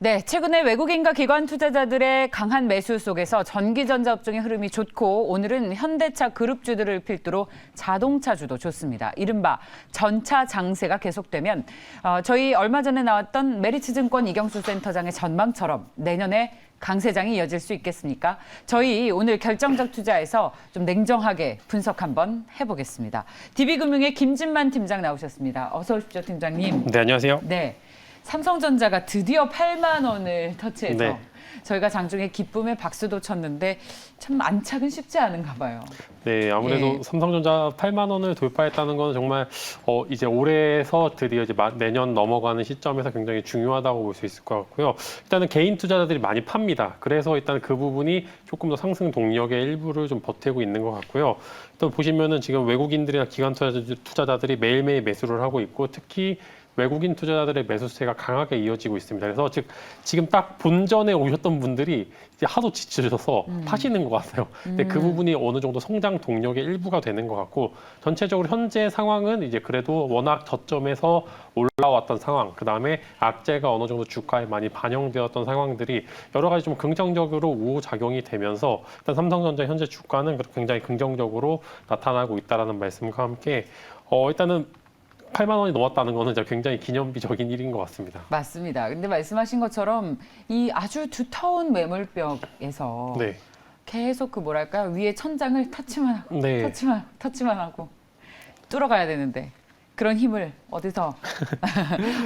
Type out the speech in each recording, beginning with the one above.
네, 최근에 외국인과 기관 투자자들의 강한 매수 속에서 전기전자 업종의 흐름이 좋고 오늘은 현대차 그룹주들을 필두로 자동차주도 좋습니다. 이른바 전차 장세가 계속되면 저희 얼마 전에 나왔던 메리츠증권 이경수 센터장의 전망처럼 내년에 강세장이 이어질 수 있겠습니까? 저희 오늘 결정적 투자에서 좀 냉정하게 분석 한번 해보겠습니다. DB금융의 김진만 팀장 나오셨습니다. 어서 오십시오, 팀장님. 네, 안녕하세요. 네. 삼성전자가 드디어 8만 원을 터치해서 네. 저희가 장중에 기쁨의 박수도 쳤는데 참 안착은 쉽지 않은가 봐요. 네, 아무래도 예. 삼성전자 8만 원을 돌파했다는 건 정말 이제 올해에서 드디어 이제 내년 넘어가는 시점에서 굉장히 중요하다고 볼 수 있을 것 같고요. 일단은 개인 투자자들이 많이 팝니다. 그래서 일단 그 부분이 조금 더 상승 동력의 일부를 좀 보태고 있는 것 같고요. 또 보시면은 지금 외국인들이나 기관 투자자들이 매일매일 매수를 하고 있고 특히 외국인 투자자들의 매수세가 강하게 이어지고 있습니다. 그래서 지금 딱 본전에 오셨던 분들이 이제 하도 지치셔서 파시는 것 같아요. 근데 그 부분이 어느 정도 성장 동력의 일부가 되는 것 같고 전체적으로 현재 상황은 이제 그래도 워낙 저점에서 올라왔던 상황, 그 다음에 악재가 어느 정도 주가에 많이 반영되었던 상황들이 여러 가지 좀 긍정적으로 우호작용이 되면서 일단 삼성전자 현재 주가는 굉장히 긍정적으로 나타나고 있다는 말씀과 함께 일단은 8만 원이 넘었다는 거는 굉장히 기념비적인 일인 것 같습니다. 맞습니다. 근데 말씀하신 것처럼 이 아주 두터운 매물벽에서 네. 계속 그 뭐랄까요? 위에 천장을 터치만 하고 네. 터치만 하고 뚫어가야 되는데 그런 힘을 어디서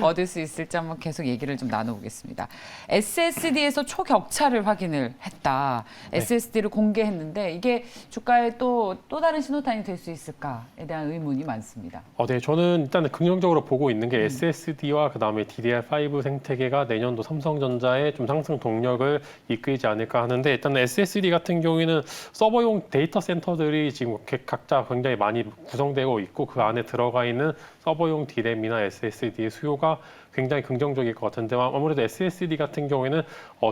얻을 수 있을지 한번 계속 얘기를 좀 나눠보겠습니다. SSD에서 초격차를 확인을 했다. 네. SSD를 공개했는데 이게 주가에 또 다른 신호탄이 될 수 있을까에 대한 의문이 많습니다. 네, 저는 일단은 긍정적으로 보고 있는 게 SSD와 그다음에 DDR5 생태계가 내년도 삼성전자의 좀 상승 동력을 이끌지 않을까 하는데 일단 SSD 같은 경우에는 서버용 데이터 센터들이 지금 각자 굉장히 많이 구성되고 있고 그 안에 들어가 있는 서버용 D램이나 SSD의 수요가 굉장히 긍정적일 것 같은데 아무래도 SSD 같은 경우에는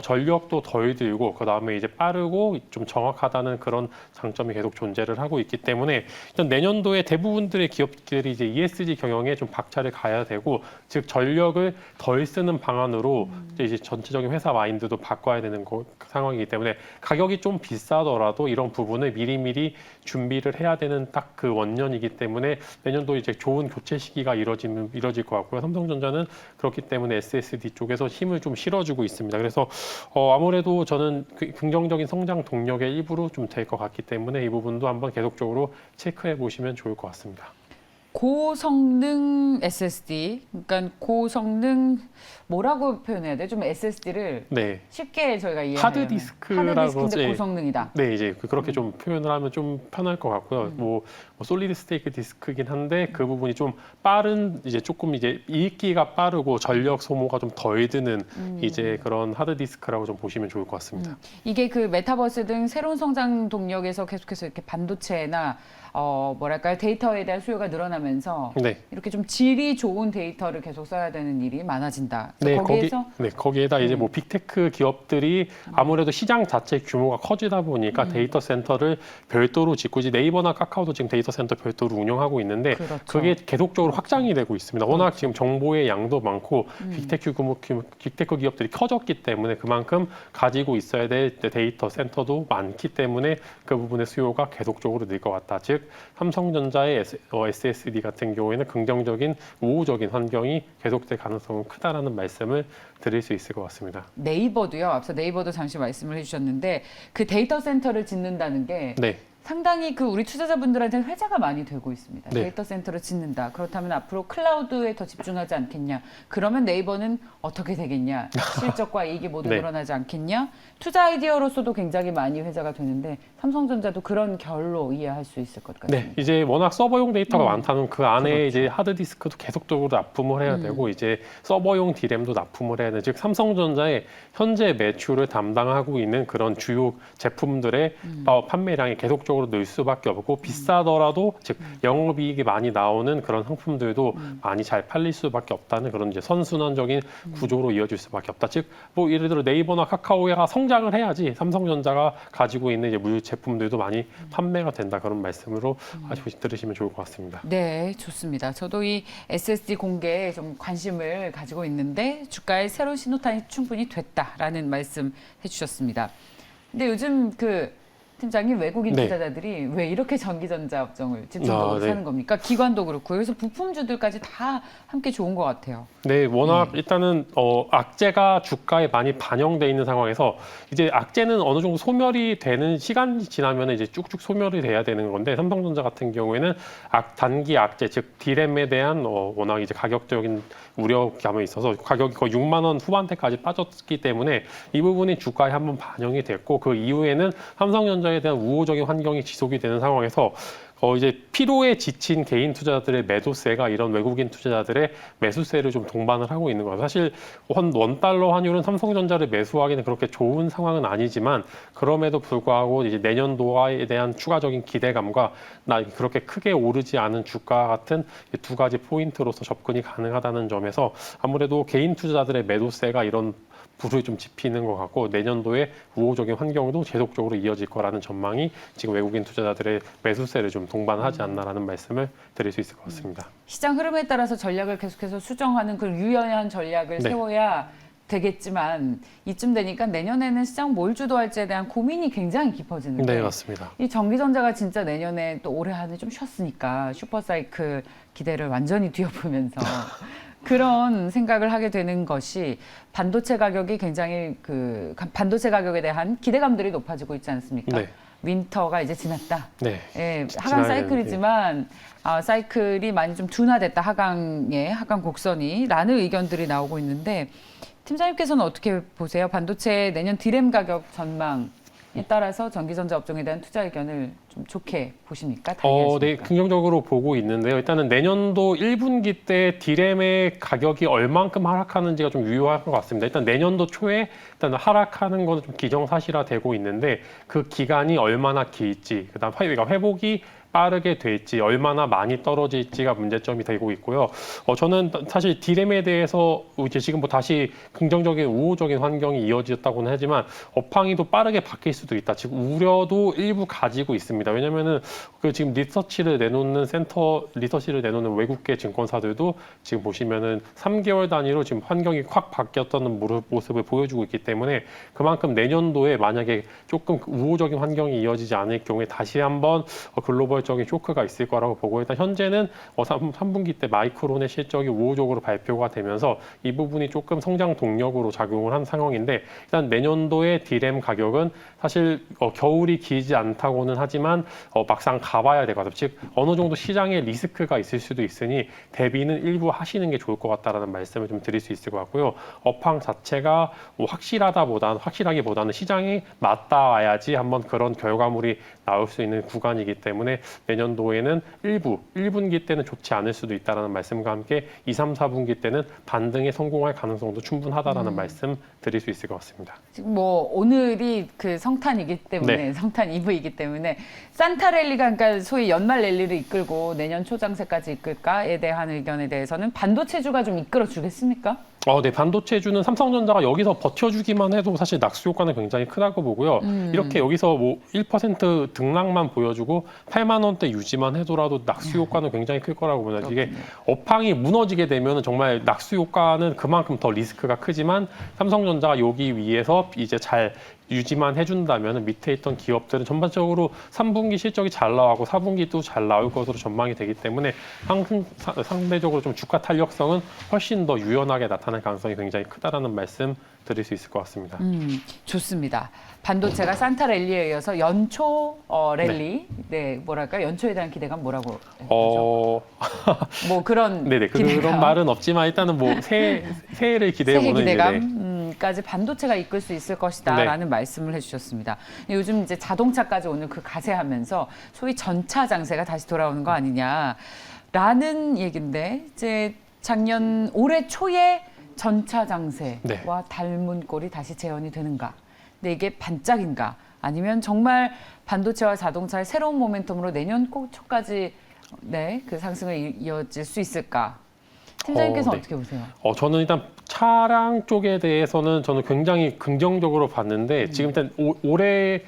전력도 덜 들고 그다음에 이제 빠르고 좀 정확하다는 그런 장점이 계속 존재를 하고 있기 때문에 일단 내년도에 대부분들의 기업들이 이제 ESG 경영에 좀 박차를 가야 되고 즉 전력을 덜 쓰는 방안으로 이제 전체적인 회사 마인드도 바꿔야 되는 상황이기 때문에 가격이 좀 비싸더라도 이런 부분을 미리미리 준비를 해야 되는 딱 그 원년이기 때문에 내년도 이제 좋은 교체 시기가 이뤄질 것 같고요. 삼성전자는 그렇기 때문에 SSD 쪽에서 힘을 좀 실어주고 있습니다. 그래서 아무래도 저는 긍정적인 성장 동력의 일부로 좀 될 것 같기 때문에 이 부분도 한번 계속적으로 체크해 보시면 좋을 것 같습니다. 고성능 SSD, 그러니까 고성능 뭐라고 표현해야 돼? 좀 SSD를 네. 쉽게 저희가 이해하면 하드디스크라고 하드디스크인데 고성능이다. 네, 이제 그렇게 좀 표현을 하면 좀 편할 것 같고요. 뭐 솔리드 스테이트 디스크긴 한데 그 부분이 좀 빠른 이제 조금 이제 읽기가 빠르고 전력 소모가 좀 덜 드는 이제 그런 하드디스크라고 좀 보시면 좋을 것 같습니다. 이게 그 메타버스 등 새로운 성장 동력에서 계속해서 이렇게 반도체나 뭐랄까요 데이터에 대한 수요가 늘어나면서 네. 이렇게 좀 질이 좋은 데이터를 계속 써야 되는 일이 많아진다. 네, 거기에서 거기에다 이제 뭐 빅테크 기업들이 아무래도 시장 자체 규모가 커지다 보니까 데이터 센터를 별도로 짓고 이제 네이버나 카카오도 지금 데이터 센터 별도로 운영하고 있는데 그렇죠. 그게 계속적으로 확장이 되고 있습니다. 워낙 지금 정보의 양도 많고 빅테크 기업들이 커졌기 때문에 그만큼 가지고 있어야 될 데이터 센터도 많기 때문에 그 부분의 수요가 계속적으로 늘 것 같다. 즉 삼성전자의 SSD 같은 경우에는 긍정적인 우호적인 환경이 계속될 가능성은 크다라는 말씀을 드릴 수 있을 것 같습니다. 네이버도요. 앞서 네이버도 잠시 말씀을 해주셨는데 그 데이터 센터를 짓는다는 게 네. 상당히 그 우리 투자자분들한테는 회자가 많이 되고 있습니다. 네. 데이터 센터를 짓는다. 그렇다면 앞으로 클라우드에 더 집중하지 않겠냐. 그러면 네이버는 어떻게 되겠냐. 실적과 이익이 모두 네. 늘어나지 않겠냐. 투자 아이디어로서도 굉장히 많이 회자가 되는데 삼성전자도 그런 결로 이해할 수 있을 것 같습니다. 네, 이제 워낙 서버용 데이터가 많다면 그 안에 그렇죠. 이제 하드디스크도 계속적으로 납품을 해야 되고 이제 서버용 D램도 납품을 해야 되는 즉 삼성전자의 현재 매출을 담당하고 있는 그런 주요 제품들의 판매량이 계속적으로 지속적으로 늘 수밖에 없고 비싸더라도 즉 영업이익이 많이 나오는 그런 상품들도 많이 잘 팔릴 수밖에 없다는 그런 이제 선순환적인 구조로 이어질 수밖에 없다. 즉 뭐 예를 들어 네이버나 카카오가 성장을 해야지 삼성전자가 가지고 있는 이제 물 제품들도 많이 판매가 된다 그런 말씀으로 들으시면 좋을 것 같습니다. 네, 좋습니다. 저도 이 SSD 공개에 좀 관심을 가지고 있는데 주가에 새로운 신호탄이 충분히 됐다라는 말씀 해주셨습니다. 근데 요즘 그 팀장님 외국인 네. 투자자들이 왜 이렇게 전기전자 업종을 집중적으로 사는 겁니까? 기관도 그렇고 여기서 부품주들까지 다 함께 좋은 것 같아요. 네, 워낙 일단은 악재가 주가에 많이 반영돼 있는 상황에서 이제 악재는 어느 정도 소멸이 되는 시간이 지나면 이제 쭉쭉 소멸이 돼야 되는 건데 삼성전자 같은 경우에는 단기 악재 즉 디램에 대한 워낙 이제 가격적인 우려감이 있어서 가격이 거의 6만 원 후반대까지 빠졌기 때문에 이 부분이 주가에 한번 반영이 됐고 그 이후에는 삼성전자에 대한 우호적인 환경이 지속이 되는 상황에서 이제 피로에 지친 개인 투자자들의 매도세가 이런 외국인 투자자들의 매수세를 좀 동반을 하고 있는 거예요. 사실 원달러 환율은 삼성전자를 매수하기는 그렇게 좋은 상황은 아니지만 그럼에도 불구하고 이제 내년도에 대한 추가적인 기대감과 그렇게 크게 오르지 않은 주가 같은 두 가지 포인트로서 접근이 가능하다는 점에서 아무래도 개인 투자자들의 매도세가 이런 불을 좀 지피는 것 같고 내년도에 우호적인 환경도 계속적으로 이어질 거라는 전망이 지금 외국인 투자자들의 매수세를 좀 동반하지 않나라는 말씀을 드릴 수 있을 것 같습니다. 시장 흐름에 따라서 전략을 계속해서 수정하는 그 유연한 전략을 네. 세워야 되겠지만 이쯤 되니까 내년에는 시장 뭘 주도할지에 대한 고민이 굉장히 깊어지는데 네, 맞습니다. 이 전기전자가 진짜 내년에 또 올해 한해 좀 쉬었으니까 슈퍼사이클 기대를 완전히 뒤엎으면서 그런 생각을 하게 되는 것이 반도체 가격이 굉장히 반도체 가격에 대한 기대감들이 높아지고 있지 않습니까? 네. 윈터가 이제 지났다. 네. 예, 하강 사이클이지만 사이클이 많이 좀 둔화됐다. 하강 곡선이라는 의견들이 나오고 있는데 팀장님께서는 어떻게 보세요? 반도체 내년 디램 가격 전망에 따라서 전기전자 업종에 대한 투자 의견을 좀 좋게 보십니까? 네, 긍정적으로 보고 있는데요. 일단은 내년도 1분기 때 디램의 가격이 얼만큼 하락하는지가 좀 유효할 것 같습니다. 일단 내년도 초에 일단 하락하는 거는 좀 기정사실화되고 있는데 그 기간이 얼마나 길지, 그다음 회복이 빠르게 될지 얼마나 많이 떨어질지가 문제점이 되고 있고요. 저는 사실 디램에 대해서 이제 지금 뭐 다시 긍정적인 우호적인 환경이 이어졌다고는 하지만 업황이 또 빠르게 바뀔 수도 있다. 지금 우려도 일부 가지고 있습니다. 왜냐면은 그 지금 리서치를 내놓는 외국계 증권사들도 지금 보시면은 3개월 단위로 지금 환경이 확 바뀌었다는 모습을 보여주고 있기 때문에 그만큼 내년도에 만약에 조금 우호적인 환경이 이어지지 않을 경우에 다시 한번 글로벌적인 쇼크가 있을 거라고 보고 일단 현재는 3분기 때 마이크론의 실적이 우호적으로 발표가 되면서 이 부분이 조금 성장 동력으로 작용을 한 상황인데 일단 내년도의 디램 가격은 사실 겨울이 길지 않다고는 하지만 막상 가봐야 되거든요. 즉 어느 정도 시장에 리스크가 있을 수도 있으니 대비는 일부 하시는 게 좋을 것 같다라는 말씀을 좀 드릴 수 있을 것 같고요. 업황 자체가 확실하기보다는 시장에 맞닿아야지 한번 그런 결과물이 나올 수 있는 구간이기 때문에 내년도에는 1분기 때는 좋지 않을 수도 있다는 말씀과 함께 2, 3, 4분기 때는 반등에 성공할 가능성도 충분하다라는 말씀 드릴 수 있을 것 같습니다. 지금 뭐 오늘이 그 성탄이기 때문에 네. 성탄 이브이기 때문에 산타 랠리가 그러니까 소위 연말 랠리를 이끌고 내년 초장세까지 이끌까에 대한 의견에 대해서는 반도체주가 좀 이끌어 주겠습니까? 네, 반도체주는 삼성전자가 여기서 버텨주기만 해도 사실 낙수 효과는 굉장히 크다고 보고요. 이렇게 여기서 뭐 1% 등락만 보여주고 8만 원대 유지만 해도라도 낙수 효과는 굉장히 클 거라고 봅니다. 이게 업황이 무너지게 되면 정말 낙수 효과는 그만큼 더 리스크가 크지만 삼성전자가 여기 위에서 이제 잘 유지만 해준다면 밑에 있던 기업들은 전반적으로 3분기 실적이 잘 나오고 4분기도 잘 나올 것으로 전망이 되기 때문에 상대적으로 좀 주가 탄력성은 훨씬 더 유연하게 나타날 가능성이 굉장히 크다라는 말씀 드릴 수 있을 것 같습니다. 좋습니다. 반도체가 산타 랠리에 이어서 연초 랠리, 뭐랄까 연초에 대한 기대감 뭐라고? 뭐 그런 네네 그런 말은 없지만 일단은 뭐 새해를 기대해 새해 보는 기대감까지 반도체가 이끌 수 있을 것이다라는 말씀을 해주셨습니다. 요즘 이제 자동차까지 오늘 그 가세하면서 소위 전차 장세가 다시 돌아오는 거 아니냐라는 얘기인데 이제 올해 초에 전차 장세와 닮은 꼴이 다시 재현이 되는가? 근데 이게 반짝인가? 아니면 정말 반도체와 자동차의 새로운 모멘텀으로 내년 초까지 그 상승을 이어질 수 있을까? 팀장님께서는 어떻게 보세요? 저는 일단 차량 쪽에 대해서는 저는 굉장히 긍정적으로 봤는데 지금 일단 올해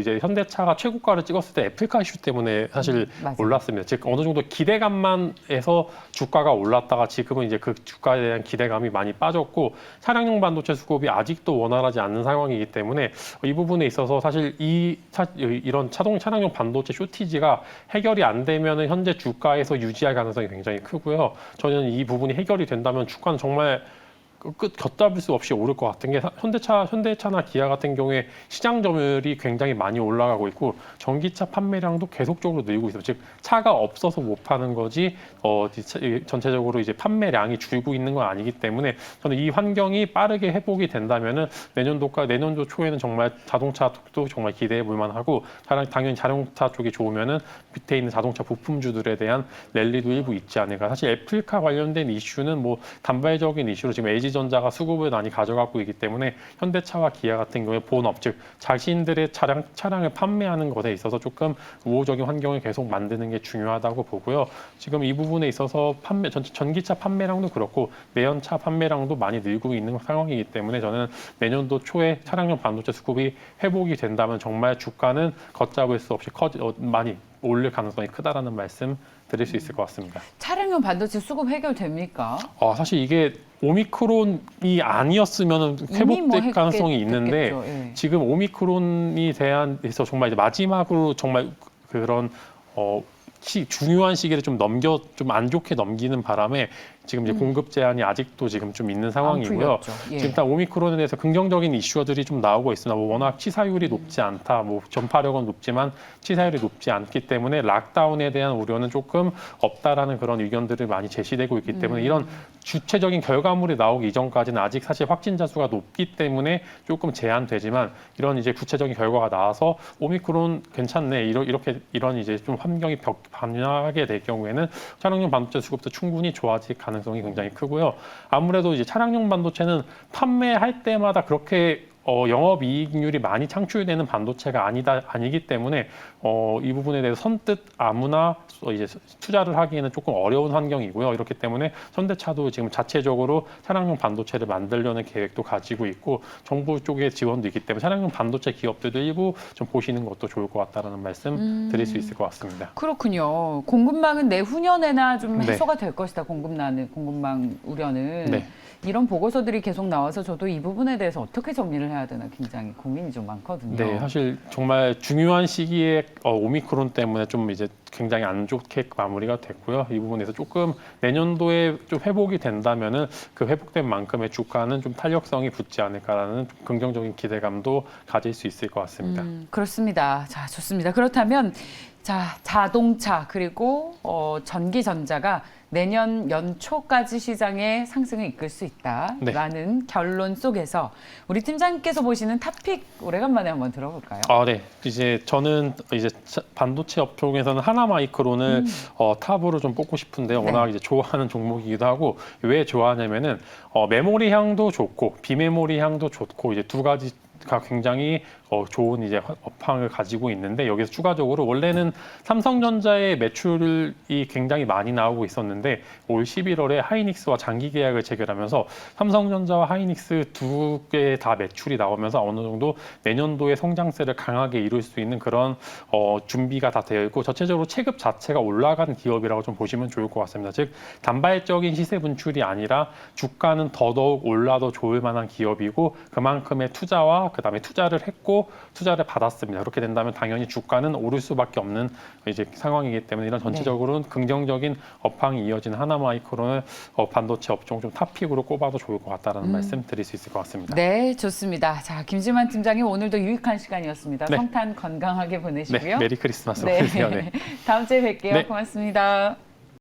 이제 현대차가 최고가를 찍었을 때 애플카 이슈 때문에 사실 올랐습니다. 즉 어느 정도 기대감만 해서 주가가 올랐다가 지금은 이제 그 주가에 대한 기대감이 많이 빠졌고 차량용 반도체 수급이 아직도 원활하지 않는 상황이기 때문에 이 부분에 있어서 사실 이런 차량용 반도체 쇼티지가 해결이 안 되면은 현재 주가에서 유지할 가능성이 굉장히 크고요. 저는 이 부분이 해결이 된다면 주가는 정말 끝 걷잡을 수 없이 오를 것 같은 게 현대차나 기아 같은 경우에 시장 점유율이 굉장히 많이 올라가고 있고 전기차 판매량도 계속적으로 늘고 있어요. 즉 차가 없어서 못 파는 거지 전체적으로 이제 판매량이 줄고 있는 건 아니기 때문에 저는 이 환경이 빠르게 회복이 된다면은 내년도 초에는 정말 자동차도 정말 기대해 볼 만하고 당연히 자동차 쪽이 좋으면은 밑에 있는 자동차 부품주들에 대한 랠리도 일부 있지 않을까. 사실 애플카 관련된 이슈는 뭐 단발적인 이슈로 지금 LG전자가 수급을 많이 가져가고 있기 때문에 현대차와 기아 같은 경우에 본업 즉 자신들의 차량을 판매하는 것에 있어서 조금 우호적인 환경을 계속 만드는 게 중요하다고 보고요. 지금 이 부분에 있어서 전기차 판매량도 그렇고 내연차 판매량도 많이 늘고 있는 상황이기 때문에 저는 내년도 초에 차량용 반도체 수급이 회복이 된다면 정말 주가는 걷잡을 수 없이 많이 올릴 가능성이 크다라는 말씀 드릴 수 있을 것 같습니다. 차량용 반도체 수급 해결됩니까? 사실 이게 오미크론이 아니었으면 회복될 가능성이 있는데 예. 지금 오미크론이 대해서 정말 이제 마지막으로 정말 그런 중요한 시기를 좀 안 좋게 넘기는 바람에 지금 이제 공급 제한이 아직도 지금 좀 있는 상황이고요. 예. 지금 일단 오미크론에 대해서 긍정적인 이슈들이 좀 나오고 있으나 워낙 치사율이 높지 않다, 전파력은 높지만 치사율이 높지 않기 때문에 락다운에 대한 우려는 조금 없다라는 그런 의견들을 많이 제시되고 있기 때문에 이런 주체적인 결과물이 나오기 이전까지는 아직 사실 확진자 수가 높기 때문에 조금 제한되지만 이런 이제 구체적인 결과가 나와서 오미크론 괜찮네 이런 이제 좀 환경이 변하게 될 경우에는 차량용 반도체 수급도 충분히 좋아질 가능성이 굉장히 크고요. 아무래도 이제 차량용 반도체는 판매할 때마다 그렇게 영업이익률이 많이 창출되는 반도체가 아니기 때문에 이 부분에 대해서 선뜻 아무나 이제 투자를 하기에는 조금 어려운 환경이고요. 이렇기 때문에 현대차도 지금 자체적으로 차량용 반도체를 만들려는 계획도 가지고 있고 정부 쪽의 지원도 있기 때문에 차량용 반도체 기업들도 일부 좀 보시는 것도 좋을 것 같다는 말씀 드릴 수 있을 것 같습니다. 그렇군요. 공급망은 내후년에나 좀 네. 해소가 될 것이다. 공급망 우려는. 네. 이런 보고서들이 계속 나와서 저도 이 부분에 대해서 어떻게 정리를 해야 되나 굉장히 고민이 좀 많거든요. 네, 사실 정말 중요한 시기에 오미크론 때문에 좀 이제 굉장히 안 좋게 마무리가 됐고요. 이 부분에서 조금 내년도에 좀 회복이 된다면은 그 회복된 만큼의 주가는 좀 탄력성이 붙지 않을까라는 좀 긍정적인 기대감도 가질 수 있을 것 같습니다. 그렇습니다. 자, 좋습니다. 그렇다면 자동차 그리고 전기전자가 내년 연초까지 시장의 상승을 이끌 수 있다라는 결론 속에서 우리 팀장님께서 보시는 탑픽 오래간만에 한번 들어볼까요? 네. 저는 반도체 업종에서는 하나마이크론을 탑으로 좀 뽑고 싶은데요. 워낙 이제 좋아하는 종목이기도 하고 왜 좋아하냐면은 메모리 향도 좋고 비메모리 향도 좋고 이제 두 가지가 굉장히 좋은 이제 업황을 가지고 있는데 여기서 추가적으로 원래는 삼성전자의 매출이 굉장히 많이 나오고 있었는데 올 11월에 하이닉스와 장기 계약을 체결하면서 삼성전자와 하이닉스 두 개 다 매출이 나오면서 어느 정도 내년도에 성장세를 강하게 이룰 수 있는 그런 준비가 다 되어 있고 전체적으로 체급 자체가 올라간 기업이라고 좀 보시면 좋을 것 같습니다. 즉 단발적인 시세 분출이 아니라 주가는 더더욱 올라도 좋을 만한 기업이고 그만큼의 투자와 그다음에 투자를 했고 투자를 받았습니다. 그렇게 된다면 당연히 주가는 오를 수밖에 없는 이제 상황이기 때문에 이런 전체적으로는 긍정적인 업황이 이어지는 하나마이크론을 반도체 업종 좀 탑픽으로 꼽아도 좋을 것 같다는 말씀 드릴 수 있을 것 같습니다. 네, 좋습니다. 자, 김지만 팀장님 오늘도 유익한 시간이었습니다. 네. 성탄 건강하게 보내시고요. 네, 메리 크리스마스 보내세요. 네. 다음 주에 뵐게요. 네. 고맙습니다.